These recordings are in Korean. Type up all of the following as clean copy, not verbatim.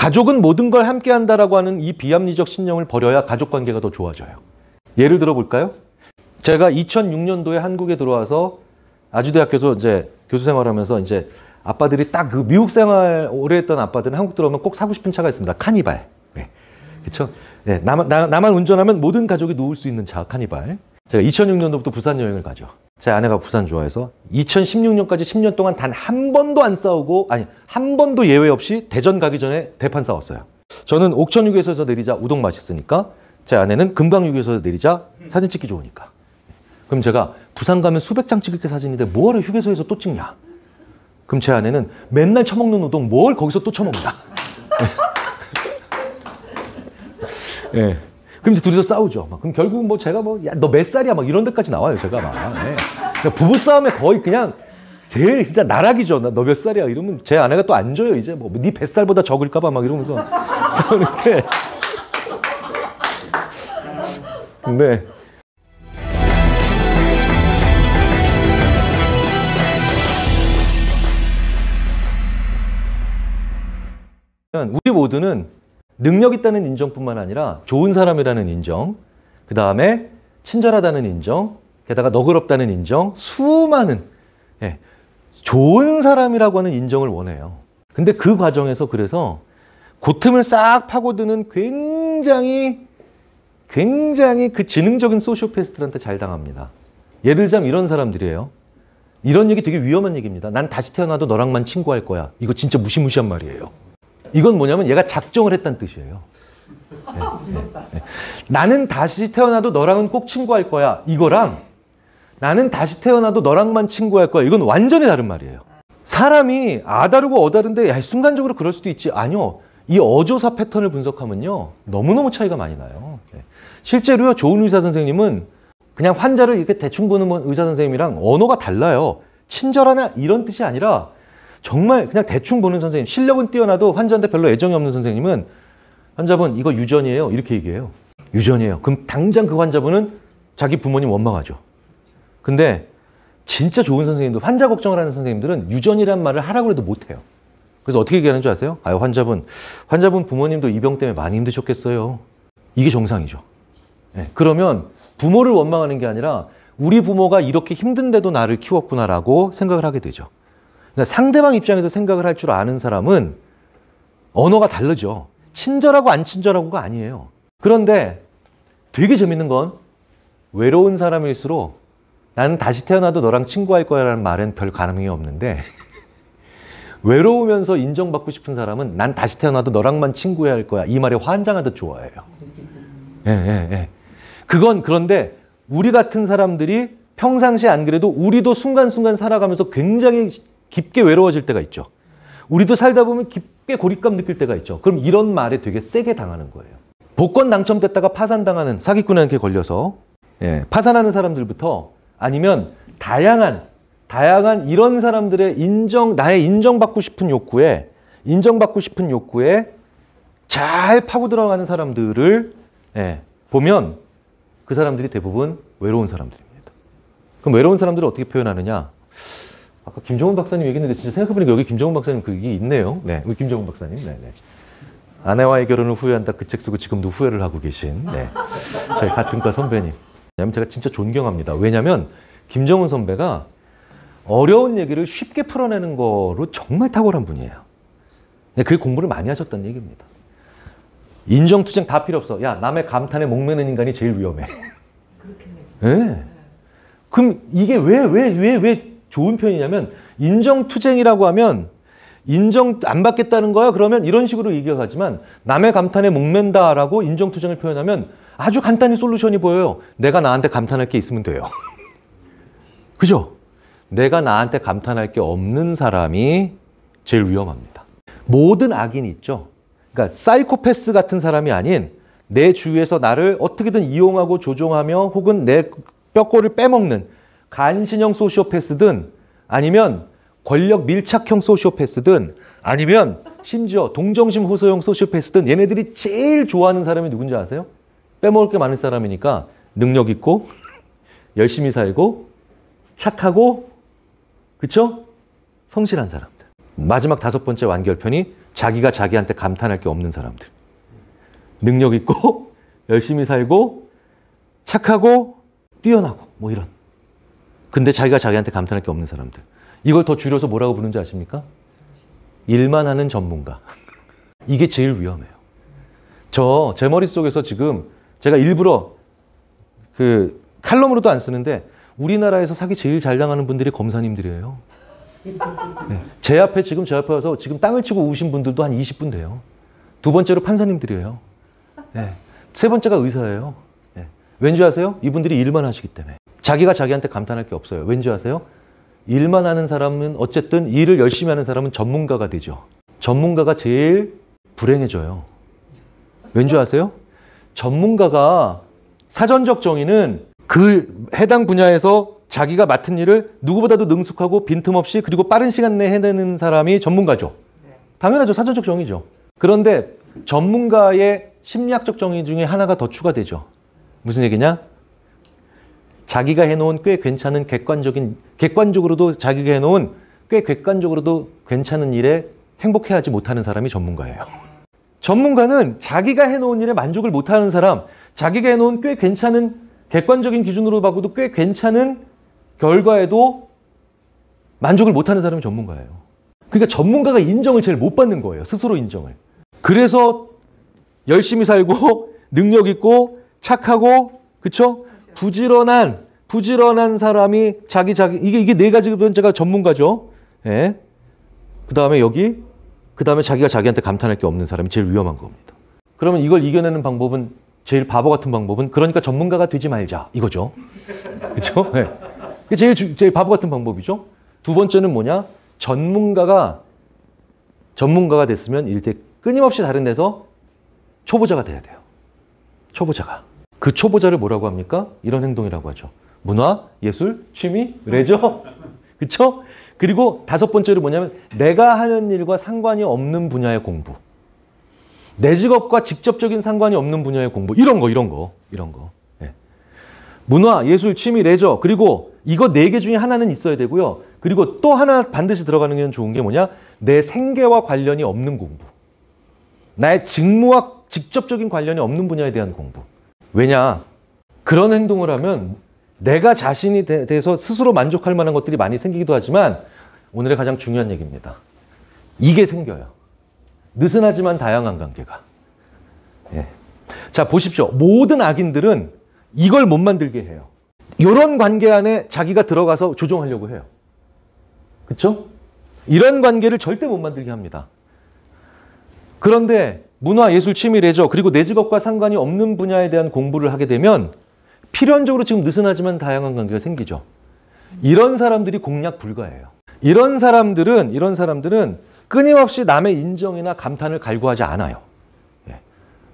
가족은 모든 걸 함께 한다라고 하는 이 비합리적 신념을 버려야 가족 관계가 더 좋아져요. 예를 들어 볼까요? 제가 2006년도에 한국에 들어와서 아주대학교에서 이제 교수 생활하면서 이제 아빠들이 딱 그 미국 생활 오래 했던 아빠들은 한국 들어오면 꼭 사고 싶은 차가 있습니다. 카니발. 네. 그렇죠? 네. 나만 운전하면 모든 가족이 누울 수 있는 차, 카니발. 제가 2006년도부터 부산 여행을 가죠. 제 아내가 부산 좋아해서 2016년까지 10년 동안 단 한 번도 안 싸우고, 아니, 한 번도 예외 없이 대전 가기 전에 대판 싸웠어요. 저는 옥천휴게소에서 내리자 우동 맛있으니까, 제 아내는 금강휴게소에서 내리자 사진 찍기 좋으니까. 그럼 제가 부산 가면 수백 장 찍을 때 사진인데 뭐하러 휴게소에서 또 찍냐? 그럼 제 아내는 맨날 처먹는 우동 뭘 거기서 또 처먹냐? 예. 네. 그럼 이제 둘이서 싸우죠. 막. 그럼 결국 뭐 제가 뭐, 야, 너 몇 살이야? 막 이런 데까지 나와요, 제가 막. 네. 부부싸움에 거의 그냥 제일 진짜 나락이죠. 너 몇 살이야? 이러면 제 아내가 또 안 줘요, 이제. 뭐, 네 뱃살보다 적을까봐 막 이러면서 싸우는데. 근데. 우리 모두는 능력 있다는 인정뿐만 아니라 좋은 사람이라는 인정, 그 다음에 친절하다는 인정, 게다가 너그럽다는 인정, 수많은 좋은 사람이라고 하는 인정을 원해요. 근데 그 과정에서 그래서 그 틈을 싹 파고드는 굉장히 그 지능적인 소시오패스들한테 잘 당합니다. 예를 들자면 이런 사람들이에요. 이런 얘기 되게 위험한 얘기입니다. 난 다시 태어나도 너랑만 친구할 거야. 이거 진짜 무시무시한 말이에요. 이건 뭐냐면 얘가 작정을 했다는 뜻이에요. 네. 나는 다시 태어나도 너랑은 꼭 친구할 거야. 이거랑 나는 다시 태어나도 너랑만 친구할 거야. 이건 완전히 다른 말이에요. 사람이 아다르고 어다른데 야, 순간적으로 그럴 수도 있지. 아니요. 이 어조사 패턴을 분석하면요. 너무너무 차이가 많이 나요. 실제로요. 좋은 의사 선생님은 그냥 환자를 이렇게 대충 보는 의사 선생님이랑 언어가 달라요. 친절하나 이런 뜻이 아니라 정말 그냥 대충 보는 선생님, 실력은 뛰어나도 환자한테 별로 애정이 없는 선생님은 환자분 이거 유전이에요 이렇게 얘기해요. 유전이에요. 그럼 당장 그 환자분은 자기 부모님 원망하죠. 근데 진짜 좋은 선생님도 환자 걱정을 하는 선생님들은 유전이란 말을 하라고 해도 못해요. 그래서 어떻게 얘기하는 줄 아세요? 아유 환자분 부모님도 이 병 때문에 많이 힘드셨겠어요. 이게 정상이죠. 네. 그러면 부모를 원망하는 게 아니라 우리 부모가 이렇게 힘든데도 나를 키웠구나라고 생각을 하게 되죠. 그러니까 상대방 입장에서 생각을 할 줄 아는 사람은 언어가 다르죠. 친절하고 안 친절하고가 아니에요. 그런데 되게 재밌는 건 외로운 사람일수록 나는 다시 태어나도 너랑 친구할 거야 라는 말은 별 가능성이 없는데 외로우면서 인정받고 싶은 사람은 난 다시 태어나도 너랑만 친구해야 할 거야. 이 말에 환장하듯 좋아해요. 예. 그건 그런데 우리 같은 사람들이 평상시에 안 그래도 우리도 순간순간 살아가면서 굉장히 깊게 외로워질 때가 있죠. 우리도 살다 보면 깊게 고립감 느낄 때가 있죠. 그럼 이런 말에 되게 세게 당하는 거예요. 복권 당첨됐다가 파산당하는 사기꾼한테 걸려서 파산하는 사람들부터 아니면 다양한 이런 사람들의 나의 인정받고 싶은 욕구에 잘 파고 들어가는 사람들을 보면 그 사람들이 대부분 외로운 사람들입니다. 그럼 외로운 사람들을 어떻게 표현하느냐? 아까 김정은 박사님 얘기했는데 진짜 생각해보니까 여기 김정은 박사님 그게 있네요. 네, 우리 김정은 박사님. 네. 아내와의 결혼을 후회한다 그 책 쓰고 지금도 후회를 하고 계신 저희 같은 과 선배님. 왜냐면 제가 진짜 존경합니다. 왜냐면 김정은 선배가 어려운 얘기를 쉽게 풀어내는 거로 정말 탁월한 분이에요. 그게 공부를 많이 하셨다는 얘기입니다. 인정투쟁 다 필요 없어. 야, 남의 감탄에 목매는 인간이 제일 위험해. 네. 그럼 이게 왜 좋은 표현이냐면 인정투쟁이라고 하면 인정 안 받겠다는 거야? 그러면 이런 식으로 얘기하지만 남의 감탄에 목맨다라고 인정투쟁을 표현하면 아주 간단히 솔루션이 보여요. 내가 나한테 감탄할 게 있으면 돼요. 그죠? 내가 나한테 감탄할 게 없는 사람이 제일 위험합니다. 모든 악인이 있죠. 그러니까 사이코패스 같은 사람이 아닌 내 주위에서 나를 어떻게든 이용하고 조종하며 혹은 내 뼈골을 빼먹는 간신형 소시오패스든 아니면 권력 밀착형 소시오패스든 아니면 심지어 동정심 호소형 소시오패스든 얘네들이 제일 좋아하는 사람이 누군지 아세요? 빼먹을 게 많은 사람이니까 능력 있고 열심히 살고 착하고 그쵸? 성실한 사람들. 마지막 5번째 완결편이 자기가 자기한테 감탄할 게 없는 사람들. 능력 있고 열심히 살고 착하고 뛰어나고 뭐 이런. 근데 자기가 자기한테 감탄할 게 없는 사람들. 이걸 더 줄여서 뭐라고 부르는지 아십니까? 일만 하는 전문가. 이게 제일 위험해요. 제 머릿속에서 지금 제가 일부러 그 칼럼으로도 안 쓰는데 우리나라에서 사기 제일 잘 당하는 분들이 검사님들이에요. 네. 제 앞에 와서 지금 땅을 치고 우신 분들도 한 20분 돼요. 두 번째로 판사님들이에요. 네. 세 번째가 의사예요. 네. 왠지 아세요? 이분들이 일만 하시기 때문에. 자기가 자기한테 감탄할 게 없어요. 왠지 아세요? 일만 하는 사람은 어쨌든 일을 열심히 하는 사람은 전문가가 되죠. 전문가가 제일 불행해져요. 왠지 아세요? 전문가가 사전적 정의는 그 해당 분야에서 자기가 맡은 일을 누구보다도 능숙하고 빈틈없이 그리고 빠른 시간 내에 해내는 사람이 전문가죠. 당연하죠. 사전적 정의죠. 그런데 전문가의 심리학적 정의 중에 하나가 더 추가되죠. 무슨 얘기냐? 자기가 해놓은 꽤 괜찮은 객관적으로도 자기가 해놓은 꽤 객관적으로도 괜찮은 일에 행복해하지 못하는 사람이 전문가예요. 전문가는 자기가 해놓은 일에 만족을 못하는 사람, 자기가 해놓은 꽤 괜찮은 객관적인 기준으로 봐도 꽤 괜찮은 결과에도 만족을 못하는 사람이 전문가예요. 그러니까 전문가가 인정을 제일 못 받는 거예요. 스스로 인정을. 그래서 열심히 살고 능력 있고 착하고 그쵸? 부지런한 사람이 이게 네 가지 번째가 전문가죠. 예. 그다음에 자기가 자기한테 감탄할 게 없는 사람이 제일 위험한 겁니다. 그러면 이걸 이겨내는 방법은 제일 바보 같은 방법은 그러니까 전문가가 되지 말자 이거죠. 그렇죠? 네. 제일 바보 같은 방법이죠. 두 번째는 뭐냐? 전문가가 됐으면 일대 끊임없이 다른 데서 초보자가 돼야 돼요. 초보자가. 그 초보자를 뭐라고 합니까? 이런 행동이라고 하죠. 문화, 예술, 취미, 레저. 그렇죠? 그리고 다섯 번째로 뭐냐면 내가 하는 일과 상관이 없는 분야의 공부. 내 직업과 직접적인 상관이 없는 분야의 공부. 이런 거. 네. 문화, 예술, 취미, 레저. 그리고 이거 네 개 중에 하나는 있어야 되고요. 그리고 또 하나 반드시 들어가는 게 좋은 게 뭐냐? 내 생계와 관련이 없는 공부. 나의 직무와 직접적인 관련이 없는 분야에 대한 공부. 왜냐? 그런 행동을 하면 내가 자신이 돼서 스스로 만족할 만한 것들이 많이 생기기도 하지만 오늘의 가장 중요한 얘기입니다. 이게 생겨요. 느슨하지만 다양한 관계가. 예. 자, 보십시오. 모든 악인들은 이걸 못 만들게 해요. 이런 관계 안에 자기가 들어가서 조종하려고 해요. 그렇죠? 이런 관계를 절대 못 만들게 합니다. 그런데 문화, 예술, 취미, 레저 그리고 내 직업과 상관이 없는 분야에 대한 공부를 하게 되면 필연적으로 지금 느슨하지만 다양한 관계가 생기죠. 이런 사람들이 공략 불가해요. 이런 사람들은 끊임없이 남의 인정이나 감탄을 갈구하지 않아요. 예.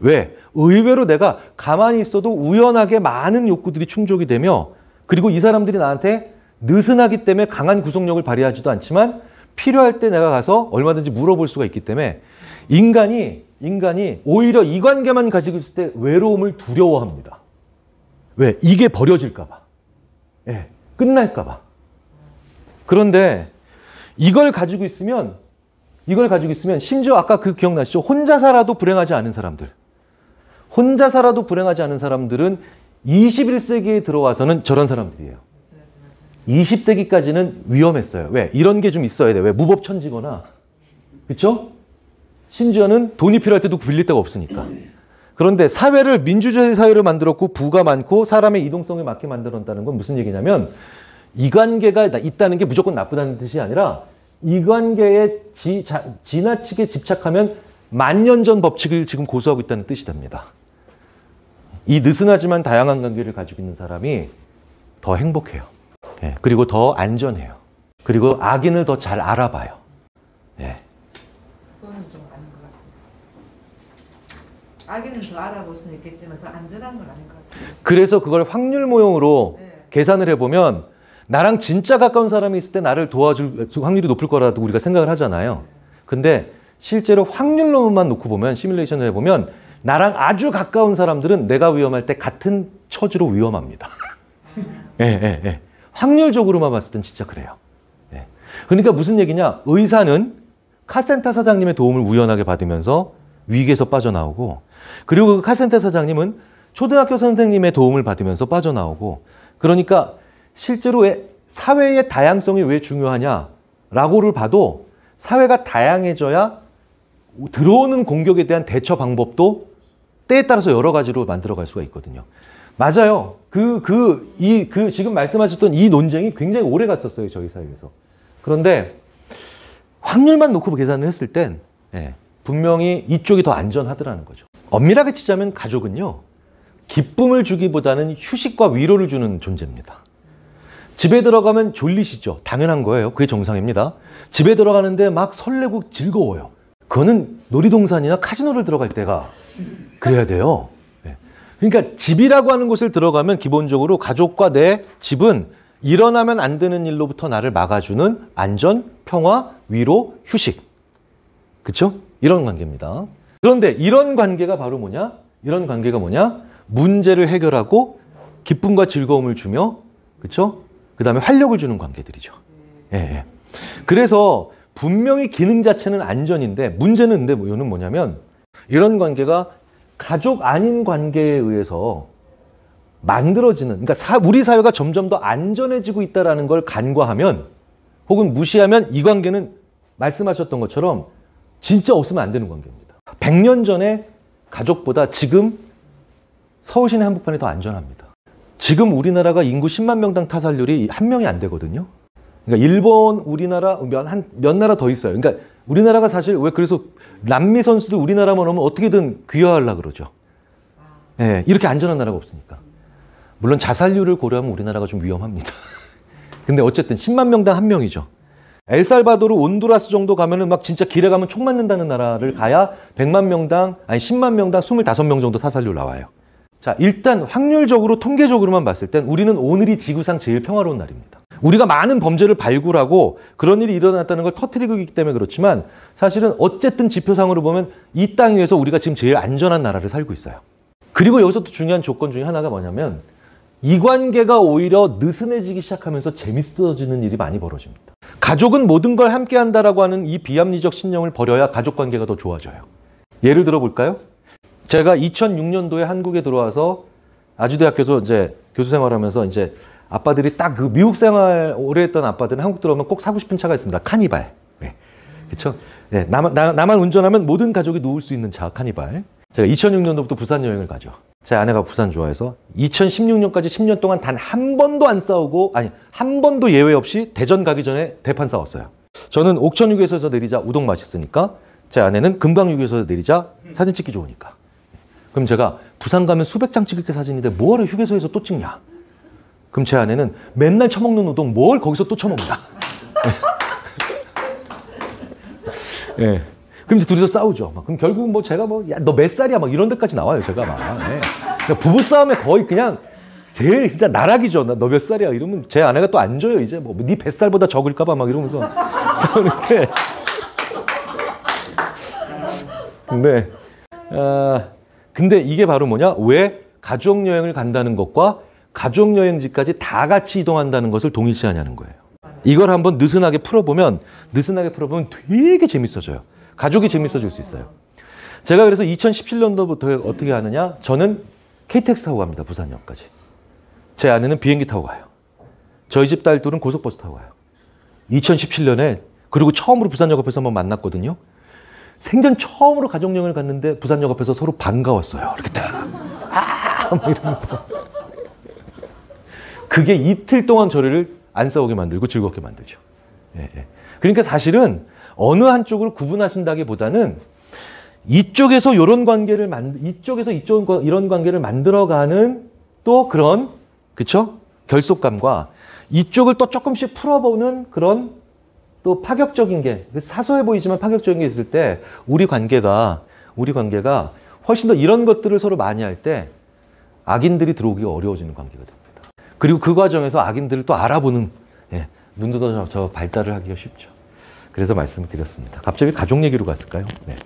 왜? 의외로 내가 가만히 있어도 우연하게 많은 욕구들이 충족이 되며 그리고 이 사람들이 나한테 느슨하기 때문에 강한 구속력을 발휘하지도 않지만 필요할 때 내가 가서 얼마든지 물어볼 수가 있기 때문에 인간이 오히려 이 관계만 가지고 있을 때 외로움을 두려워합니다. 왜? 이게 버려질까 봐. 예, 끝날까 봐. 그런데 이걸 가지고 있으면 심지어 아까 그 기억나시죠? 혼자 살아도 불행하지 않은 사람들. 혼자 살아도 불행하지 않은 사람들은 21세기에 들어와서는 저런 사람들이에요. 20세기까지는 위험했어요. 왜? 이런 게 좀 있어야 돼. 왜? 무법천지거나. 그렇죠? 심지어는 돈이 필요할 때도 빌릴 데가 없으니까. 그런데 사회를 민주주의 사회를 만들었고 부가 많고 사람의 이동성에 맞게 만들었다는 건 무슨 얘기냐면 이 관계가 있다는 게 무조건 나쁘다는 뜻이 아니라 이 관계에 지나치게 집착하면 만년 전 법칙을 지금 고수하고 있다는 뜻이 됩니다. 이 느슨하지만 다양한 관계를 가지고 있는 사람이 더 행복해요. 예, 그리고 더 안전해요. 그리고 악인을 더 잘 알아봐요. 예. 그거는 좀 아닌 것 같아요. 악인을 더 알아볼 수는 있겠지만 더 안전한 건 아닌 것 같아요. 그래서 그걸 확률 모형으로 계산을 해보면 나랑 진짜 가까운 사람이 있을 때 나를 도와줄 확률이 높을 거라고 우리가 생각을 하잖아요. 근데 실제로 확률로만 놓고 보면 시뮬레이션을 해보면 나랑 아주 가까운 사람들은 내가 위험할 때 같은 처지로 위험합니다. 확률적으로만 봤을 땐 진짜 그래요. 예. 그러니까 무슨 얘기냐? 의사는 카센터 사장님의 도움을 우연하게 받으면서 위기에서 빠져나오고, 그리고 그 카센터 사장님은 초등학교 선생님의 도움을 받으면서 빠져나오고, 그러니까 실제로 왜 사회의 다양성이 왜 중요하냐라고를 봐도 사회가 다양해져야 들어오는 공격에 대한 대처 방법도 때에 따라서 여러 가지로 만들어갈 수가 있거든요. 맞아요. 지금 말씀하셨던 이 논쟁이 굉장히 오래 갔었어요, 저희 사회에서. 그런데 확률만 놓고 계산을 했을 땐 분명히 이쪽이 더 안전하더라는 거죠. 엄밀하게 치자면 가족은요, 기쁨을 주기보다는 휴식과 위로를 주는 존재입니다. 집에 들어가면 졸리시죠? 당연한 거예요. 그게 정상입니다. 집에 들어가는데 막 설레고 즐거워요. 그거는 놀이동산이나 카지노를 들어갈 때가 그래야 돼요. 그러니까 집이라고 하는 곳을 들어가면 기본적으로 가족과 내 집은 일어나면 안 되는 일로부터 나를 막아주는 안전, 평화, 위로, 휴식. 그렇죠? 이런 관계입니다. 그런데 이런 관계가 바로 뭐냐? 이런 관계가 뭐냐? 문제를 해결하고 기쁨과 즐거움을 주며, 그렇죠? 그 다음에 활력을 주는 관계들이죠. 예. 그래서 분명히 기능 자체는 안전인데, 문제는 근데 이거는 뭐냐면, 이런 관계가 가족 아닌 관계에 의해서 만들어지는, 그러니까 우리 사회가 점점 더 안전해지고 있다는 걸 간과하면 혹은 무시하면 이 관계는 말씀하셨던 것처럼 진짜 없으면 안 되는 관계입니다. 100년 전에 가족보다 지금 서울 시내 한복판이 더 안전합니다. 지금 우리나라가 인구 10만 명당 타살률이 1명이 안 되거든요. 그러니까 일본, 우리나라, 몇 나라 더 있어요. 그러니까 우리나라가 사실 왜 그래서 남미 선수들 우리나라만 오면 어떻게든 귀화하려고 그러죠. 예, 이렇게 안전한 나라가 없으니까. 물론 자살률을 고려하면 우리나라가 좀 위험합니다. 근데 어쨌든 10만 명당 1명이죠. 엘살바도르, 온두라스 정도 가면은 막 진짜 길에 가면 총 맞는다는 나라를 가야 10만 명당, 아니 10만 명당 25명 정도 타살률 나와요. 자, 일단 확률적으로 통계적으로만 봤을 땐 우리는 오늘이 지구상 제일 평화로운 날입니다. 우리가 많은 범죄를 발굴하고 그런 일이 일어났다는 걸 터뜨리고 있기 때문에 그렇지만 사실은 어쨌든 지표상으로 보면 이 땅 위에서 우리가 지금 제일 안전한 나라를 살고 있어요. 그리고 여기서 또 중요한 조건 중에 하나가 뭐냐면 이 관계가 오히려 느슨해지기 시작하면서 재밌어지는 일이 많이 벌어집니다. 가족은 모든 걸 함께 한다라고 하는 이 비합리적 신념을 버려야 가족 관계가 더 좋아져요. 예를 들어 볼까요? 제가 2006년도에 한국에 들어와서 아주대학교에서 이제 교수 생활하면서 이제 아빠들이 딱 그 미국 생활 오래 했던 아빠들은 한국 들어오면 꼭 사고 싶은 차가 있습니다. 카니발. 네. 그렇죠? 네. 나만 운전하면 모든 가족이 누울 수 있는 차, 카니발. 제가 2006년도부터 부산 여행을 가죠. 제 아내가 부산 좋아해서 2016년까지 10년 동안 단 한 번도 안 싸우고, 아니 한 번도 예외 없이 대전 가기 전에 대판 싸웠어요. 저는 옥천휴게소에서 내리자 우동 맛있으니까, 제 아내는 금강휴게소에서 내리자 사진 찍기 좋으니까. 그럼 제가 부산 가면 수백 장 찍을 때 사진인데 뭐하러 휴게소에서 또 찍냐? 그럼 제 아내는 맨날 처먹는 우동 뭘 거기서 또 처먹냐? 예. 네. 그럼 이제 둘이서 싸우죠. 그럼 결국 뭐 제가 야, 너 몇 살이야? 막 이런 데까지 나와요, 제가 막. 네. 그러니까 부부싸움에 거의 그냥 제일 진짜 나락이죠. 너 몇 살이야? 이러면 제 아내가 또 안 줘요, 이제. 뭐, 네 뱃살보다 적을까봐 막 이러면서 싸우는데. 근데 이게 바로 뭐냐? 왜 가족여행을 간다는 것과 가족여행지까지 다 같이 이동한다는 것을 동일시하냐는 거예요. 이걸 한번 느슨하게 풀어보면 되게 재밌어져요. 가족이 재밌어질 수 있어요. 제가 그래서 2017년도부터 어떻게 하느냐? 저는 KTX 타고 갑니다. 부산역까지. 제 아내는 비행기 타고 가요. 저희 집 딸들은 고속버스 타고 가요. 2017년에 그리고 처음으로 부산역 앞에서 한번 만났거든요. 생전 처음으로 가족여행을 갔는데 부산역 앞에서 서로 반가웠어요. 이렇게 딱 막 이러면서. 그게 이틀 동안 저를 안 싸우게 만들고 즐겁게 만들죠. 예. 그러니까 사실은 어느 한쪽으로 구분하신다기보다는 이쪽에서 이런 관계를 이쪽에서 이런 관계를 만들어가는 또 그런, 그쵸? 결속감과 이쪽을 또 조금씩 풀어보는 그런 또 파격적인 게, 사소해 보이지만 파격적인 게 있을 때 우리 관계가 훨씬 더 이런 것들을 서로 많이 할 때 악인들이 들어오기가 어려워지는 관계가 됩니다. 그리고 그 과정에서 악인들을 또 알아보는, 눈도 더 발달을 하기가 쉽죠. 그래서 말씀을 드렸습니다. 갑자기 가족 얘기로 갔을까요? 네,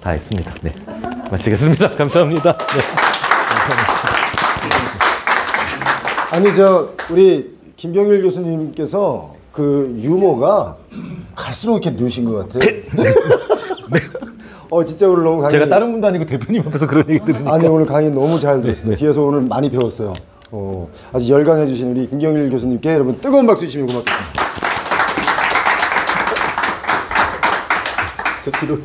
다 했습니다. 네, 마치겠습니다. 감사합니다. 네, 감사합니다. 아니 우리 김병일 교수님께서 그 유머가 갈수록 이렇게 느신 것 같아. 진짜 오늘 너무 강의. 제가 다른 분도 아니고 대표님 앞에서 그런 얘기 들으니까. 네, 오늘 강의 너무 잘 들었습니다. 뒤에서 오늘 많이 배웠어요. 아주 열강해주신 우리 김경일 교수님께 여러분 뜨거운 박수 주시면 고맙겠습니다. 저 뒤로.